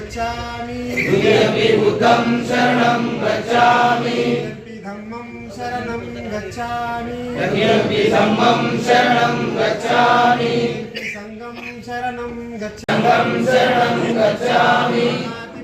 गच्छामि द्वितीयमपि बुद्धं शरणं गच्छामि धम्मं शरणं गच्छामि तृतीयमपि धम्मं शरणं गच्छामि संघं शरणं गच्छामि संघं शरणं गच्छामि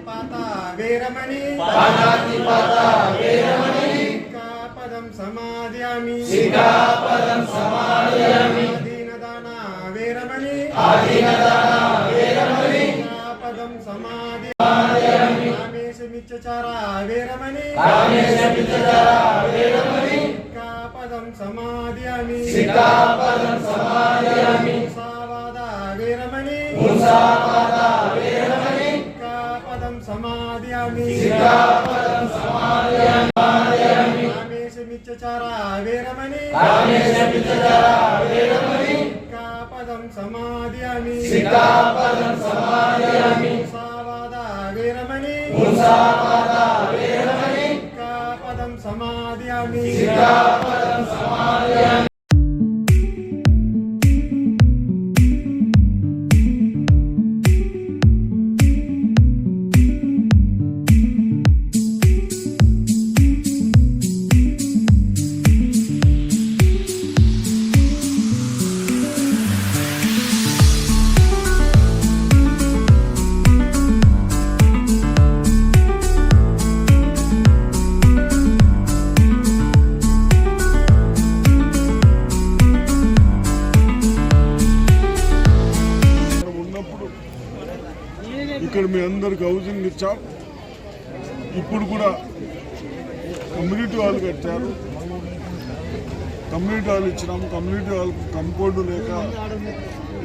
पाणातिपाता वेरमणि पाणातिपाता वेरमणि सिक्खापदं समादयामि सिक्खापदं समादयामि आदीनदाना वेरमणि आदीनदाना वेरमणि सिक्खापदं समादयामि कामेशमिच्छाचारा वेरमणि कामेशमिच्छाचारा वेरमणि सिक्खापदं समादयामि सिक्खापदं समादयामि मुसावादा वेरमणि मुसावादा वेरमणि सिक्खापदं समादयामि सिक्खापदं समादयामि कामेशमिच्छाचारा वेरमणि कामेशमिच्छाचारा वेरमणि सिक्खापदं समादयामि सिक्खापदं समादयामि मुसावादा वेरमणि मुसावादा वेरमणि सिक्खापदं समादयामि सिक्खापदं समादयामि ఇక్కడ మీ అందరికి హౌసింగ్ ఇచ్చాం. ఇప్పుడు కూడా కమ్యూనిటీ హాల్ కట్టారు. కమ్యూనిటీ హాల్ ఇచ్చినాము. కమ్యూనిటీ హాల్ కంపౌండ్ లేక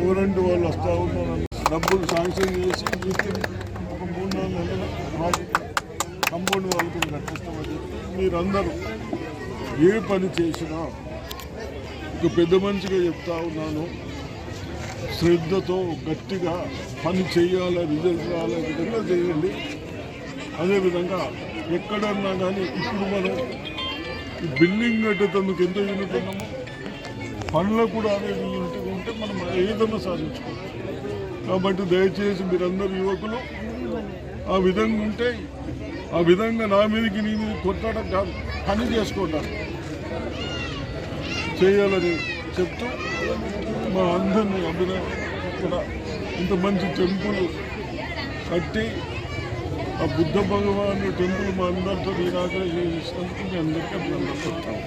ఓరెంట్ వాళ్ళు వస్తూ ఉన్నారు. డబ్బులు శాంక్షన్ చేసి ఒక 3-4 నెలల కంపౌండ్ వాళ్ళకి కట్టిస్తామని చెప్పి మీరందరూ ఏ పని చేసినా ఒక పెద్ద మనిషిగా చెప్తా ఉన్నాను, శ్రద్ధతో గట్టిగా పని చేయాలి, రిజల్ట్ రావాలనే విధంగా చేయండి. అదేవిధంగా ఎక్కడన్నా కానీ ఇప్పుడు మనం ఈ బిల్డింగ్ కట్టేందుకు ఎంత యూనిట్ ఉన్నామో పనులకు కూడా అనేది యూనిట్ ఉంటే మనం ఏదైనా సాధించుకోవాలి. కాబట్టి దయచేసి మీరందరూ యువకులు ఆ విధంగా ఉంటే ఆ విధంగా నా మీదకి నీ మీద కొట్టడం కాదు, పని చేసుకోవడం చేయాలని చెప్తూ మా అందరినీ ఇక్కడ ఇంత మంచి టెంపుల్ కట్టి ఆ బుద్ధ భగవాను టెంపుల్ మా అందరితో ఇనాగ్రేట్ చేసినందుకు మీ అందరికీ అభినందనలు చెప్తాను.